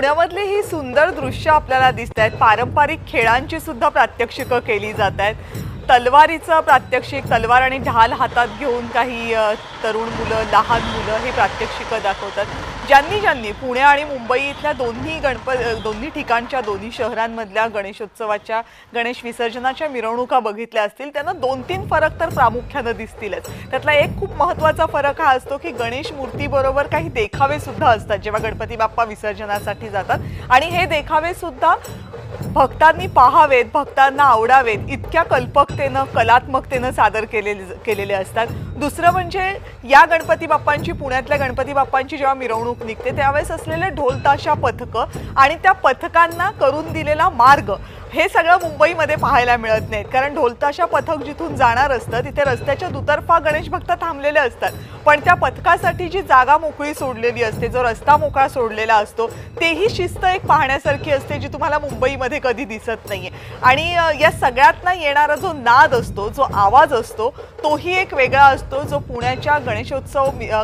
पुण्यामधली ही सुंदर दृश्य आपल्याला दिसतात। पारंपरिक खेळांची सुद्धा प्रात्यक्षिकं केली जात आहेत। तलवारीचं प्रात्यक्षिक, तलवार आणि ढाल हातात घेऊन काही तरुण मुलं, लहान मुलं हे प्रात्यक्षिकं दाखवतात। ज्यांनी पुणे आणि मुंबई इथल्या दोन्ही ठिकाणच्या, दोन्ही शहरांमधल्या गणेशोत्सवाच्या, गणेश विसर्जनाच्या मिरवणुका बघितल्या असतील त्यांना 2-3 फरक तर प्रामुख्याने दिसतीलच। त्यातला एक खूप महत्त्वाचा फरक हा असतो की गणेश मूर्तीबरोबर काही देखावे सुद्धा असतात जेव्हा गणपती बाप्पा विसर्जनासाठी जातात आणि हे देखावे सुद्धा भक्तांनी पाहावेत, भक्तांना आवडावेत इतक्या कल्पकतेने, कलात्मकतेने सादर केलेले असतात। दुसरं म्हणजे या गणपती बाप्पांची, पुण्यातल्या गणपती बाप्पांची जेव्हा मिरवणूक निघते त्यावेळेस असलेले ढोल ताशा पथकं आणि त्या पथकांना करून दिलेला मार्ग, हे सगळं मुंबईमध्ये पाहायला मिळत नाहीत। कारण ढोल ताशा पथक जिथून जाणार असतं तिथे रस्त्याच्या दुतर्फा गणेश भक्त थांबलेले असतात, पण त्या पथकासाठी जी जागा मोकळी सोडलेली असते, जो रस्ता मोकळा सोडलेला असतो, तेही शिस्त एक पाहण्यासारखी असते जी तुम्हाला मुंबईमध्ये कधी दिसत नाहीये। आणि या सगळ्यातनं येणारा जो नाद असतो, जो आवाज असतो, तोही एक वेगळा असतो जो पुण्याच्या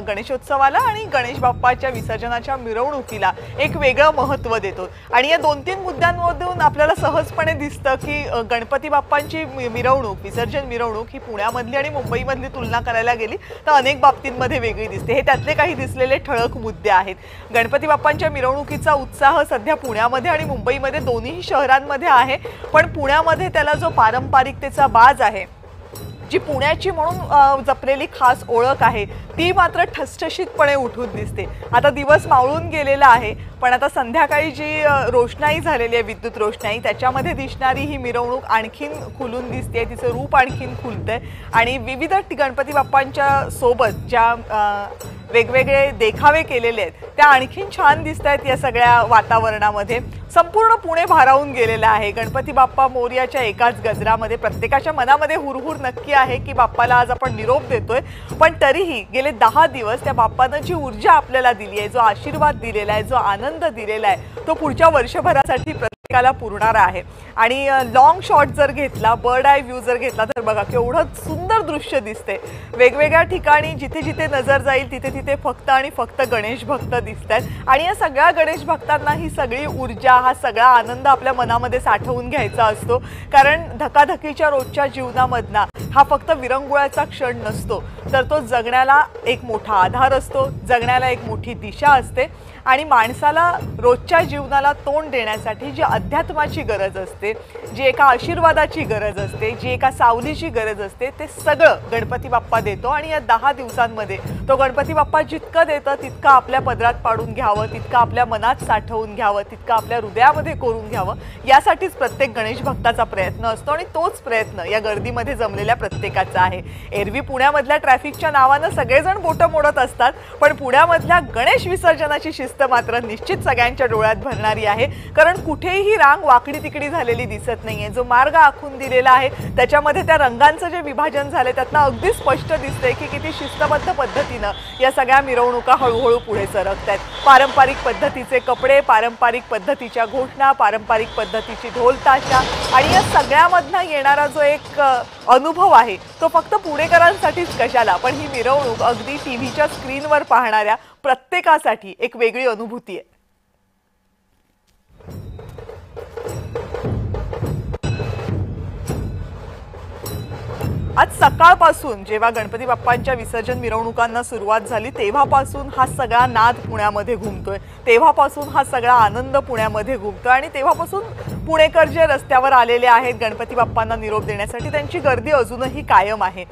गणेशोत्सवाला आणि गणेश बाप्पाच्या विसर्जनाच्या मिरवणुकीला एक वेगळं महत्त्व देतो। आणि या 2-3 मुद्द्यांमधून आपल्याला सहजपणे दिसतं की गणपती बाप्पांची मिरवणूक, विसर्जन मिरवणूक ही पुण्यामधली आणि मुंबईमधली तुलना करायला गेली तर अनेक बाबतींमध्ये वेगळी दिसते। हे त्यातले काही दिसलेले ठळक मुद्दे आहेत। गणपती बाप्पांच्या मिरवणुकीचा उत्साह सध्या पुण्यामध्ये आणि मुंबईमध्ये दोन्ही शहरांमध्ये आहे, पण पुण्यामध्ये त्याला जो पारंपरिकतेचा बाज आहे, जी पुण्याची म्हणून जपलेली खास ओळख आहे, ती मात्र ठसठशीतपणे उठून दिसते। आता दिवस मावळून गेलेला आहे, पण आता संध्याकाळी जी रोषणाई झालेली आहे, विद्युत रोषणाई, त्याच्यामध्ये दिसणारी ही मिरवणूक आणखीन खुलून दिसते, तिचं रूप आणखीन खुलतंय आणि विविध गणपती बाप्पांच्या सोबत ज्या वेगवेगळे देखावे केलेले आहेत त्या आणखीन छान दिसत आहेत। या सगळ्या वातावरणामध्ये संपूर्ण पुणे भारावून गेलेलं आहे। गणपती बाप्पा मोरयाच्या एकाच गजरामध्ये प्रत्येकाच्या मनामध्ये हुरहुर नक्की आहे की बाप्पाला आज आपण निरोप देतोय, पण तरीही गेले 10 दिवस त्या बाप्पानं जी ऊर्जा आपल्याला दिली आहे, जो आशीर्वाद दिलेला आहे, जो आनंद दिलेला आहे, तो पुढच्या वर्षभरासाठी प्रत्येकाला पुरणारा आहे। आणि लॉंग शॉट जर घेतला, बर्ड आय व्ह्यू जर घेतला तर बघा केवढं सुंदर दृश्य दिसते। वेगवेगळ्या ठिकाणी जिथे जिथे नजर जाईल तिथे तिथे फक्त आणि फक्त गणेश भक्त दिसतात आणि या सगळ्या गणेश भक्तांना ही सगळी ऊर्जा, हा सगळा आनंद आपल्या मनामध्ये साठवून घ्यायचा असतो। कारण धकाधकीच्या रोजच्या जीवनामधला हा फक्त विरंगुळ्याचा क्षण नसतो, तर तो जगण्याला एक मोठा आधार असतो, जगण्याला एक मोठी दिशा असते आणि माणसाला रोजच्या जीवनाला तोंड देण्यासाठी जी अध्यात्माची गरज असते, जी एका आशीर्वादाची गरज असते, जी एका सावलीची गरज असते, ते सगळं गणपती बाप्पा देतो। आणि या 10 दिवसांमध्ये तो गणपती बाप्पा जितकं देतं तितकं आपल्या पदरात पाडून घ्यावं, तितकं आपल्या मनात साठवून घ्यावं, तितकं आपल्या हृदयामध्ये कोरून घ्यावं, यासाठीच प्रत्येक गणेश भक्ताचा प्रयत्न असतो आणि तोच प्रयत्न या गर्दीमध्ये जमलेल्या प्रत्येकाचा आहे। एरवी पुण्यामधल्या ट्रॅफिकच्या नावानं सगळेजण बोटं मोडत असतात, पण पुण्यामधल्या गणेश विसर्जनाची शिस्त मात्र निश्चित सगळ्यांच्या डोळ्यात भरणारी आहे। कारण कुठेही रांग वाकडी तिकडी झालेली दिसत नाहीये। जो मार्ग आखून दिलेला आहे त्याच्यामध्ये त्या रंगांचं जे विभाजन झाले त्यातनं अगदी स्पष्ट दिसतंय की किती शिस्तबद्ध पद्धतीनं या सगळ्या मिरवणुका हळूहळू पुढे सरकतायत। पारंपरिक पद्धतीचे कपडे, पारंपरिक पद्धतीच्या घोषणा, पारंपरिक पद्धतीची ढोल ताशा आणि या सगळ्यामधनं येणारा जो एक अनुभव आहे तो फक्त पुणेकरांसाठीच कशाला, पण ही मिरवणूक अगदी टीव्हीच्या स्क्रीनवर पाहणाऱ्या प्रत्येकासाठी एक वेगळी अनुभूती आहे। आज सकाळपासून जेव्हा गणपती बाप्पांच्या विसर्जन मिरवणुकांना सुरुवात झाली तेव्हापासून हा सगळा नाद पुण्यामध्ये घुमतोय, तेव्हापासून हा सगळा आनंद पुण्यामध्ये घुमतोय आणि तेव्हापासून पुणेकर जे रस्त्यावर आलेले आहेत गणपती बाप्पांना निरोप देण्यासाठी त्यांची गर्दी अजूनही कायम आहे।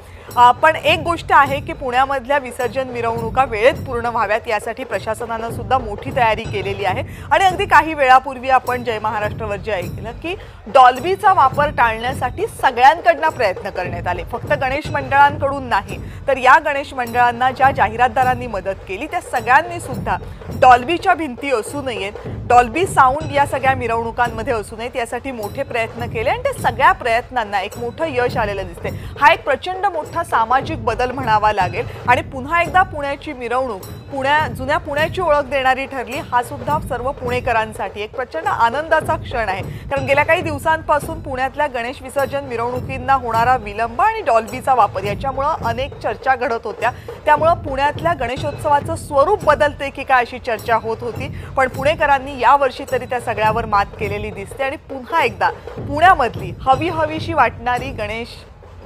पण एक गोष्ट आहे की पुण्यामधल्या विसर्जन मिरवणुका वेळेत पूर्ण व्हाव्यात यासाठी प्रशासनानं सुद्धा मोठी तयारी केलेली आहे। आणि अगदी काही वेळापूर्वी आपण जय महाराष्ट्रवर जे ऐकलं की डॉल्बीचा वापर टाळण्यासाठी सगळ्यांकडून प्रयत्न करण्यात आले, फक्त गणेश मंडळांकडून नाही तर या गणेश मंडळांना ज्या जाहिरातदारांनी मदत केली त्या सगळ्यांनी सुद्धा डॉल्बीच्या भिंती असू नयेत, डॉल्बी साऊंड या सगळ्या मिरवणुकांमध्ये असू नयेत यासाठी मोठे प्रयत्न केले आणि त्या सगळ्या प्रयत्नांना एक मोठं यश आलेलं दिसते। हा एक प्रचंड मोठा सामाजिक बदल म्हणावा लागेल आणि पुन्हा एकदा पुण्याची मिरवणूक जुन्या पुण्याची ओळख देणारी ठरली। हा सुद्धा सर्व पुणेकरांसाठी एक प्रचंड आनंदाचा क्षण आहे, कारण गेल्या काही दिवसांपासून पुण्यातल्या गणेश विसर्जन मिरवणुकींना होणारा विलंब आणि डॉल्बीचा वापर याच्यामुळे अनेक चर्चा घडत होत्या। त्यामुळे पुण्यातल्या गणेशोत्सवाचं स्वरूप बदलते की काय अशी चर्चा होत होती, पण पुणेकरांनी यावर्षी तरी त्या सगळ्यावर मात केलेली दिसते आणि पुन्हा एकदा पुण्यामधली हवीशी वाटणारी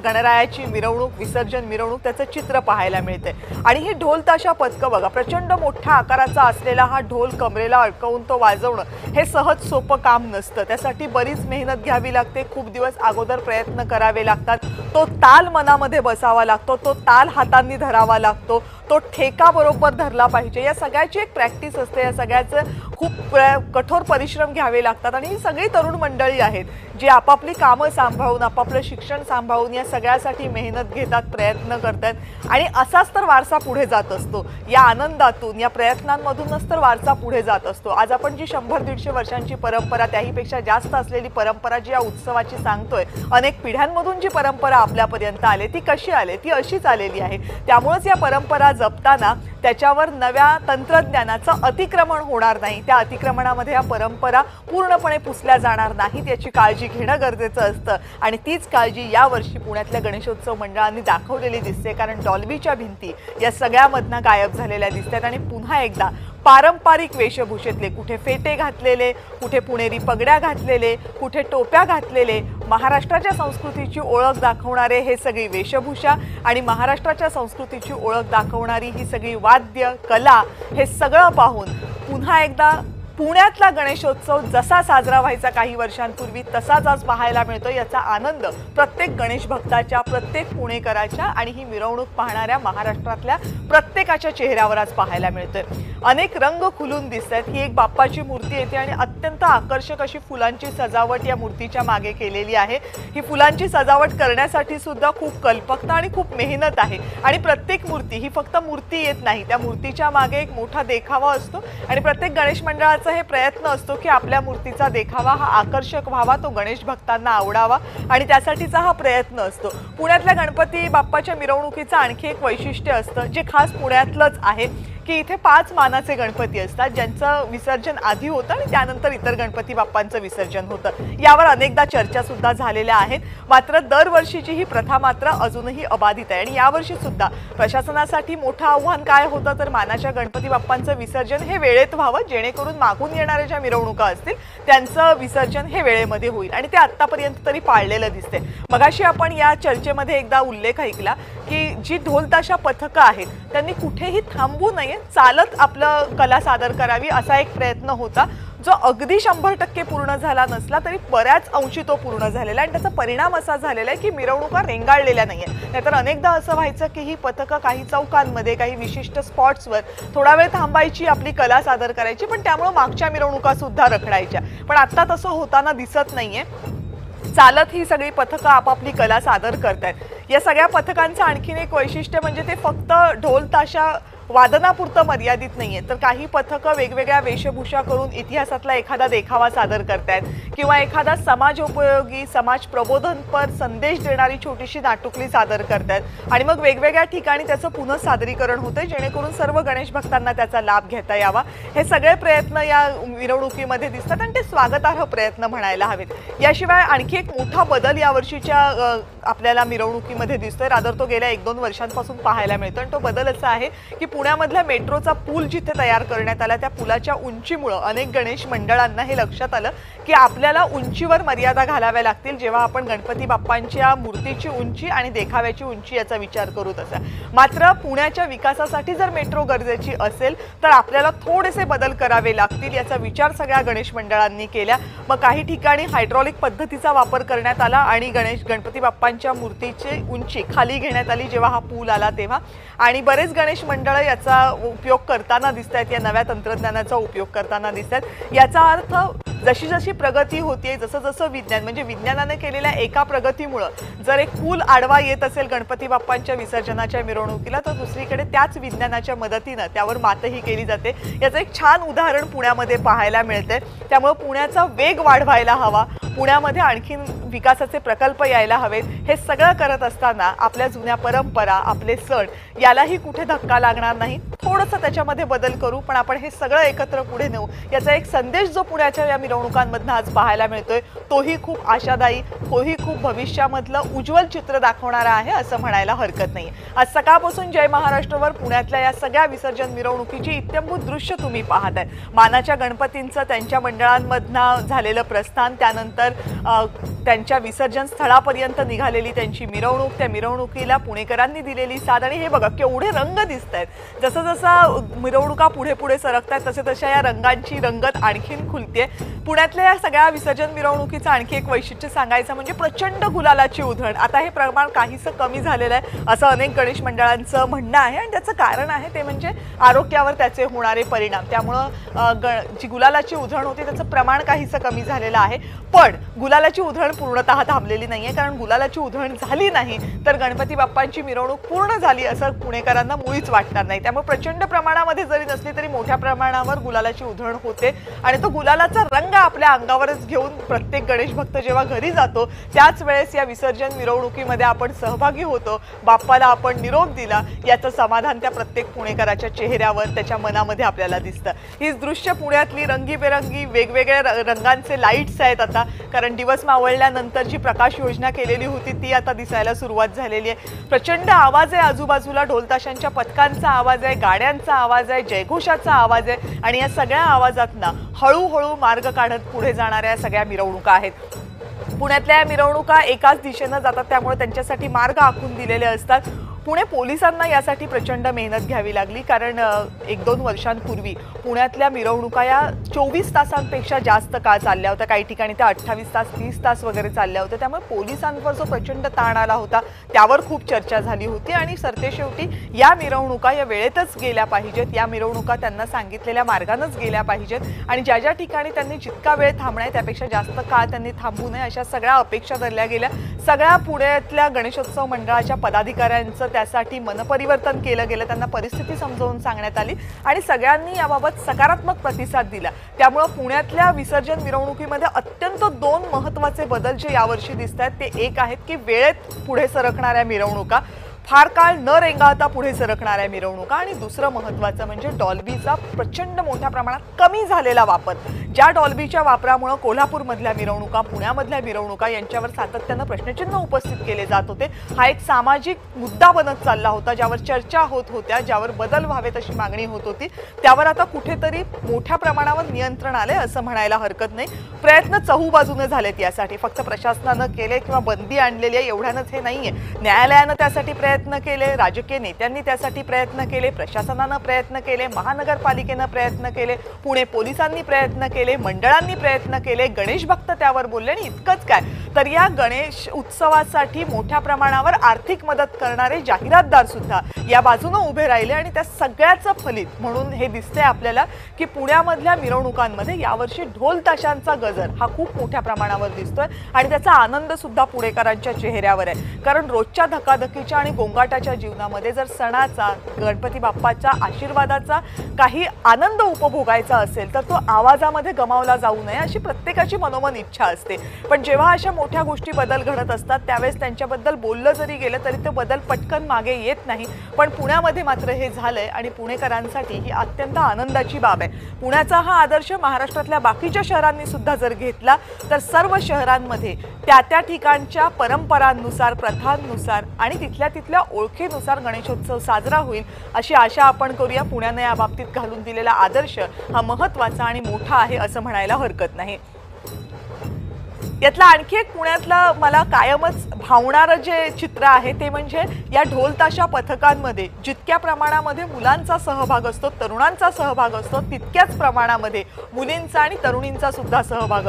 गणरायाची मिरवणूक, विसर्जन मिरवणूक त्याचं चित्र पाहायला मिळते। आणि ही ढोल ताशा पथकं बघा, प्रचंड मोठ्या आकाराचा असलेला हा ढोल कमरेला अडकवून तो वाजवणं हे सहज सोपं काम नसतं। त्यासाठी बरीच मेहनत घ्यावी लागते, खूप दिवस अगोदर प्रयत्न करावे लागतात, तो ताल मनामध्ये बसावा लागतो, तो ताल हातांनी धरावा लागतो, तो ठेका बरोबर धरला पाहिजे। या सगळ्याची एक प्रॅक्टिस असते, या सगळ्याचं खूप कठोर परिश्रम घ्यावे लागतात। आणि ही सगळी तरुण मंडळी आहेत जी आपापली कामं सांभाळून, आपापलं शिक्षण सांभाळून या सगळ्यासाठी मेहनत घेतात, प्रयत्न करतात आणि असाच तर वारसा पुढे जात असतो। या आनंदातून, या प्रयत्नांमधूनच तर वारसा पुढे जात असतो। आज आपण जी 100-150 वर्षांची परंपरा, त्याहीपेक्षा जास्त असलेली परंपरा जी या उत्सवाची सांगतोय, अनेक पिढ्यांमधून जी परंपरा आपल्यापर्यंत आली ती कशी आली, ती अशीच आलेली आहे। त्यामुळेच या परंपरा जपताना त्याच्यावर नव्या तंत्रज्ञानाचं अतिक्रमण होणार नाही, त्या अतिक्रमणामध्ये या परंपरा पूर्णपणे पुसल्या जाणार नाहीत याची काळजी घेणं गरजेचं असतं। आणि तीच काळजी यावर्षी पुण्यातल्या गणेशोत्सव मंडळांनी दाखवलेली दिसते, कारण डॉल्बीच्या भिंती या सगळ्यामधनं गायब झालेल्या दिसतात आणि पुन्हा एकदा पारंपरिक वेशभूषेतले, कुठे फेटे घातलेले, कुठे पुणेरी पगड्या घातलेले, कुठे टोप्या घातलेले, महाराष्ट्राच्या संस्कृतीची ओळख दाखवणारे हे सगळी वेशभूषा आणि महाराष्ट्राच्या संस्कृतीची ओळख दाखवणारी ही सगळी वाद्य कला, हे सगळं पाहून पुन्हा एकदा पुण्यातला गणेशोत्सव जसा साजरा व्हायचा काही वर्षांपूर्वी तसाच आज पाहायला मिळतो। याचा आनंद प्रत्येक गणेश भक्ताच्या, प्रत्येक पुणेकराच्या आणि ही मिरवणूक पाहणाऱ्या महाराष्ट्रातल्या प्रत्येकाच्या चेहऱ्यावर आज पाहायला मिळतोय। अनेक रंग खुलून दिसतात। ही एक बाप्पाची मूर्ती येते आणि अत्यंत आकर्षक अशी फुलांची सजावट या मूर्तीच्या मागे केलेली आहे। ही फुलांची सजावट करण्यासाठी सुद्धा खूप कल्पकता आणि खूप मेहनत आहे आणि प्रत्येक मूर्ती ही फक्त मूर्ती येत नाही, त्या मूर्तीच्या मागे एक मोठा देखावा असतो आणि प्रत्येक गणेश मंडळाचा हे प्रयत्न असतो की आपल्या मूर्तीचा देखावा हा आकर्षक व्हावा, तो गणेश भक्तांना आवडावा आणि त्यासाठीचा हा प्रयत्न असतो। पुण्यातल्या गणपती बाप्पाच्या मिरवणुकीचं आणखी एक वैशिष्ट्य असतं जे खास पुण्यातलंच आहे की इथे 5 मानाचे गणपती असतात, ज्यांचं विसर्जन आधी होतं आणि त्यानंतर इतर गणपती बाप्पांचं विसर्जन होतं। यावर अनेकदा चर्चा सुद्धा झालेल्या आहेत, मात्र दरवर्षीची ही प्रथा मात्र अजूनही अबाधित आहे। आणि यावर्षी सुद्धा प्रशासनासाठी मोठं आव्हान काय होतं तर मानाच्या गणपती बाप्पांचं विसर्जन हे वेळेत व्हावं, जेणेकरून मागून येणाऱ्या ज्या मिरवणुका असतील त्यांचं विसर्जन हे वेळेमध्ये होईल आणि ते आतापर्यंत तरी पाळलेलं दिसते। मगाशी आपण या चर्चेमध्ये एकदा उल्लेख ऐकला की जी ढोलताशा पथकं आहेत त्यांनी कुठेही थांबू नये, चालत आपलं कला सादर करावी असा एक प्रयत्न होता, जो अगदी 100% पूर्ण झाला नसला तरी बऱ्याच अंशी तो पूर्ण झालेला आणि त्याचा परिणाम असा झालेला आहे की मिरवणुका रेंगाळलेल्या नाहीये। नाहीतर अनेकदा असं व्हायचं की ही पथकं काही चौकांमध्ये, काही विशिष्ट स्पॉट्सवर थोडा वेळ थांबायची, आपली कला सादर करायची, पण त्यामुळे मागच्या मिरवणुका सुद्धा रखडायच्या। पण आता तसं होताना दिसत नाहीये, चालत ही सगळी पथकं आपापली कला सादर करतात। या सगळ्या पथकांचं आणखीन एक वैशिष्ट्य म्हणजे ते फक्त ढोल ताशा वादनापुरतं मर्यादित नाहीये, तर काही पथकं वेगवेगळ्या वेशभूषा करून इतिहासातला एखादा देखावा सादर करतात किंवा एखादा समाजोपयोगी, समाज प्रबोधनपर संदेश देणारी छोटीशी नाटुकली सादर करतात आणि मग वेगवेगळ्या ठिकाणी त्याचं पुनःसादरीकरण होतंय, जेणेकरून सर्व गणेश भक्तांना त्याचा लाभ घेता यावा। हे सगळे प्रयत्न या मिरवणुकीमध्ये दिसतात आणि ते स्वागतार्ह प्रयत्न म्हणायला हवेत। याशिवाय आणखी एक मोठा बदल यावर्षीच्या आपल्याला मिरवणुकीमध्ये दिसतोय, रादर तो गेल्या 1-2 वर्षांपासून पाहायला मिळतो आणि तो बदल असा आहे की पुण्यामधल्या मेट्रोचा पूल जिथे तयार करण्यात आला त्या पुलाच्या उंचीमुळे अनेक गणेश मंडळांना हे लक्षात आलं की आपल्याला उंचीवर मर्यादा घालाव्या लागतील जेव्हा आपण गणपती बाप्पांच्या मूर्तीची उंची आणि देखाव्याची उंची याचा विचार करू तसा। मात्र पुण्याच्या विकासासाठी जर मेट्रो गरजेची असेल तर आपल्याला थोडेसे बदल करावे लागतील याचा विचार सगळ्या गणेश मंडळांनी केला। मग काही ठिकाणी हायड्रॉलिक पद्धतीचा वापर करण्यात आला आणि गणपती बाप्पांच्या मूर्तीची उंची खाली घेण्यात आली जेव्हा हा पूल आला तेव्हा, आणि बरेच गणेश मंडळ याचा उपयोग करताना दिसतात, या नव्या तंत्रज्ञानाचा उपयोग करताना दिसतात। याचा अर्थ जशी जशी प्रगती होते, जसं जसं विज्ञान म्हणजे विज्ञानाने केलेल्या एका प्रगतीमुळे जर एक पूल आडवा येत असेल गणपती बाप्पांच्या विसर्जनाच्या मिरवणुकीला तर दुसरीकडे त्याच विज्ञानाच्या मदतीने त्यावर मातही केली जाते। याचं एक छान उदाहरण पुण्यामध्ये पाहायला मिळते। त्यामुळे पुण्याचा वेग वाढवायला हवा, पुण्यामध्ये आणखीन विकासाचे प्रकल्प यायला हवेत, हे सगळं करत असताना आपल्या जुन्या परंपरा, आपले सण यालाही कुठे धक्का लागणार नाही, थोडंसं त्याच्यामध्ये बदल करू, पण आपण हे सगळं एकत्र पुढे नेऊ, याचा एक संदेश जो पुण्याच्या या मिरवणुकांमधनं आज पाहायला मिळतोय तोही खूप आशादायी, तोही खूप भविष्यामधलं उज्ज्वल चित्र दाखवणारा आहे असं म्हणायला हरकत नाही। आज सकाळपासून जय महाराष्ट्रवर पुण्यातल्या या सगळ्या विसर्जन मिरवणुकीची इत्थंभूत दृश्य तुम्ही पाहताय। मानाच्या गणपतींचं त्यांच्या मंडळांमधनं झालेलं प्रस्थान, त्यानंतर त्यांच्या विसर्जन स्थळापर्यंत निघालेली त्यांची मिरवणूक, त्या मिरवणुकीला पुणेकरांनी दिलेली साथ, आणि हे बघा केवढे रंग दिसतायत। जसं जसं मिरवणुका पुढे पुढे सरकतायत तसे तशा या रंगांची रंगत आणखीन खुलते। पुण्यातल्या या सगळ्या विसर्जन मिरवणुकीचं आणखी एक वैशिष्ट्य सांगायचं म्हणजे प्रचंड गुलालाची उधळण। आता हे प्रमाण काहीसं कमी झालेलं आहे असं अनेक गणेश मंडळांचं म्हणणं आहे, आणि त्याचं कारण आहे ते म्हणजे आरोग्यावर त्याचे होणारे परिणाम। त्यामुळं जी गुलालाची उधळण होती त्याचं प्रमाण काहीसं कमी झालेलं आहे, पण गुलालाची उधळण पूर्णतः थांबलेली नाहीये, कारण गुलालाची उधळण झाली नाही तर गणपती बाप्पांची मिरवणूक पूर्ण झाली असं पुणेकरांना मुळीच वाटणार नाही। त्यामुळे प्रचंड प्रमाणामध्ये जरी नसली तरी मोठ्या प्रमाणावर गुलालाची उधळण होते, आणि तो गुलालाचा रंग आपल्या अंगावरच घेऊन प्रत्येक गणेश भक्त जेव्हा घरी जातो त्याच वेळेस या विसर्जन मिरवणुकीमध्ये आपण सहभागी होतो, बाप्पाला आपण निरोप दिला याचं समाधान त्या प्रत्येक पुणेकराच्या चेहऱ्यावर, त्याच्या मनामध्ये आपल्याला दिसतं। ही दृश्य पुण्यातली रंगीबेरंगी वेगवेगळ्या रंगांचे लाईट्स आहेत आता, कारण दिवस मावळल्यानंतर जी प्रकाश योजना केलेली होती ती आता दिसायला सुरुवात झालेली आहे। प्रचंड आवाज आहे आजूबाजूला, ढोलताशांच्या पथकांचा आवाज आहे, गाड्यांचा आवाज आहे, जयघोषाचा आवाज आहे, आणि या सगळ्या आवाजातनं हळूहळू मार्ग काढत पुढे जाणाऱ्या सगळ्या मिरवणुका आहेत। पुण्यातल्या मिरवणुका एकाच दिशेनं जातात, त्यामुळे त्यांच्यासाठी मार्ग आखून दिलेले असतात। पुणे पोलिसांना यासाठी प्रचंड मेहनत घ्यावी लागली, कारण 1-2 वर्षांपूर्वी पुण्यातल्या मिरवणुका या 24 तासांपेक्षा जास्त काळ चालल्या होत्या, काही ठिकाणी त्या 28 तास 30 तास वगैरे चालल्या होत्या। त्यामुळे पोलिसांवर जो प्रचंड ताण आला होता त्यावर खूप चर्चा झाली होती, आणि सरतेशेवटी या मिरवणुका या वेळेतच गेल्या पाहिजेत, या मिरवणुका त्यांना सांगितलेल्या मार्गानेच गेल्या पाहिजेत, आणि ज्या ज्या ठिकाणी त्यांनी जितका वेळ थांबणार त्यापेक्षा जास्त काळ त्यांनी थांबू नये अशा सगळ्या अपेक्षा धरल्या गेल्या। सगळ्या पुण्यातल्या गणेशोत्सव मंडळाच्या पदाधिकाऱ्यांचं त्यासाठी मनपरिवर्तन केलं गेलं, त्यांना परिस्थिती समजावून सांगण्यात आली, आणि सगळ्यांनी याबाबत सकारात्मक प्रतिसाद दिला। त्यामुळे पुण्यातल्या विसर्जन मिरवणुकीमध्ये अत्यंत 2 महत्त्वाचे बदल जे यावर्षी दिसत आहेत ते एक आहेत की वेळेत पुढे सरकणाऱ्या मिरवणुका, फार काळ न रेंगाळता पुढे सरकणाऱ्या मिरवणुका, आणि दुसरं महत्त्वाचं म्हणजे डॉल्बीचा प्रचंड मोठ्या प्रमाणात कमी झालेला वापर। ज्या डॉल्बीच्या वापरामुळे कोल्हापूरमधल्या मिरवणुका, पुण्यामधल्या मिरवणुका यांच्यावर सातत्यानं प्रश्नचिन्ह उपस्थित केले जात होते, हा एक सामाजिक मुद्दा बनत चालला होता, ज्यावर चर्चा होत होत्या, ज्यावर बदल व्हावेत अशी मागणी होत होती, त्यावर आता कुठेतरी मोठ्या प्रमाणावर नियंत्रण आले असं म्हणायला हरकत नाही। प्रयत्न चहूबाजूने झालेत यासाठी, फक्त प्रशासनानं केले किंवा बंदी आणलेली आहे एवढ्यानंच हे नाहीये, न्यायालयानं त्यासाठी प्रयत्न केले, राजकीय नेत्यांनी त्यासाठी प्रयत्न केले, प्रशासनानं प्रयत्न केले, महानगरपालिकेनं प्रयत्न केले, पुणे पोलिसांनी प्रयत्न केले, मंडळांनी प्रयत्न केले, गणेश भक्त त्यावर बोलले, आणि इतकंच काय तर या गणेश उत्सवासाठी मोठ्या प्रमाणावर आर्थिक मदत करणारे जाहिरातदार सुद्धा या बाजूने उभे राहिले, आणि त्या सगळ्याचं फलित म्हणून हे दिसते आपल्याला की पुण्यामधल्या मिरवणुकांमध्ये यावर्षी ढोल ताशांचा गजर हा खूप मोठ्या प्रमाणावर दिसतोय, आणि त्याचा आनंद सुद्धा पुणेकरांच्या चेहऱ्यावर आहे। कारण रोजच्या धकाधकीच्या आणि गोंगाटाच्या जीवनामध्ये जर सणाचा, गणपती बाप्पाच्या आशीर्वादाचा काही आनंद उपभोगायचा असेल तर तो आवाजामध्ये गमावला जाऊ नये अशी प्रत्येकाची मनोमन इच्छा असते, पण जेव्हा अशा मोठ्या गोष्टी बदल घडत असतात त्यावेळेस त्यांच्याबद्दल बोललं जरी गेलं तरी ते बदल पटकन मागे येत नाही। पण पुण्यामध्ये मात्र हे झालंय, आणि पुणेकरांसाठी ही अत्यंत आनंदाची बाब आहे। पुण्याचा हा आदर्श महाराष्ट्रातल्या बाकीच्या शहरांनी सुद्धा जर घेतला तर सर्व शहरांमध्ये त्या ठिकाणच्या परंपरांनुसार, प्रथांनुसार आणि तिथल्या ओळखीनुसार गणेशोत्सव साजरा होईल अशी आशा आपण करूया। पुण्याने या बाबतीत घालून दिलेला आदर्श हा महत्त्वाचा आणि मोठा आहे असं म्हणायला हरकत नाही। यातला आणखी एक पुण्यातला मला कायमच भावणारं जे चित्र आहे ते म्हणजे या ढोलताशा पथकांमध्ये जितक्या प्रमाणामध्ये मुलांचा सहभाग असतो, तरुणांचा सहभाग असतो, तितक्याच प्रमाणामध्ये मुलींचा आणि तरुणींचा सुद्धा सहभाग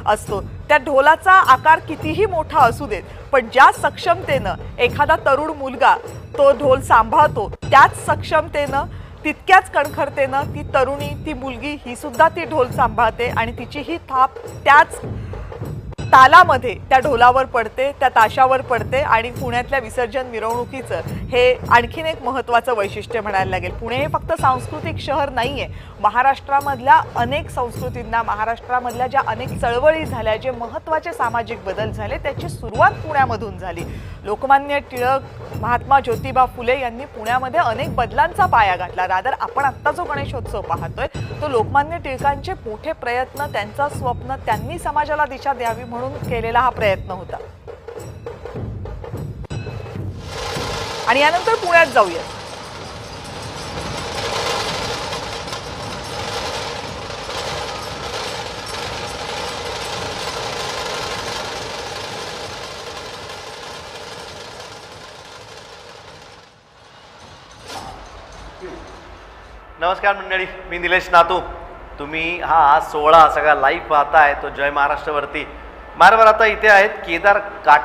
असतो। त्या ढोलाचा आकार कितीही मोठा असू देत, पण ज्या सक्षमतेनं एखादा तरुण मुलगा तो ढोल सांभाळतो त्याच सक्षमतेनं, तितक्याच कणखरतेनं ती तरुणी, ती मुलगी ही सुद्धा ती ढोल सांभाळते, आणि तिची ही थाप त्याच तालामध्ये त्या ढोलावर पडते, त्या ताशावर पडते आणि पुण्यातल्या विसर्जन मिरवणुकीचं हे आणखीन एक महत्त्वाचं वैशिष्ट्य म्हणायला लागेल. पुणे हे फक्त सांस्कृतिक शहर नाहीये. महाराष्ट्रामधल्या अनेक संस्कृतींना, महाराष्ट्रामधल्या ज्या अनेक चळवळी झाल्या, जे महत्त्वाचे सामाजिक बदल झाले, त्याची सुरुवात पुण्यामधून झाली. लोकमान्य टिळक, महात्मा ज्योतिबा फुले यांनी पुण्यामध्ये अनेक बदलांचा पाया घातला. रादर आपण आत्ता जो गणेशोत्सव पाहतोय तो लोकमान्य टिळकांचे मोठे प्रयत्न, त्यांचं स्वप्न, त्यांनी समाजाला दिशा द्यावी म्हणून केलेला हा प्रयत्न होता. आणि यानंतर पुण्यात जाऊया. नमस्कार मंडळी, मी निलेश नातू. तुम्ही हा सोहळा सगळा लाईव्ह पाहताय तो जय महाराष्ट्रवरती. बरोबर आता इथे आहेत केदार काट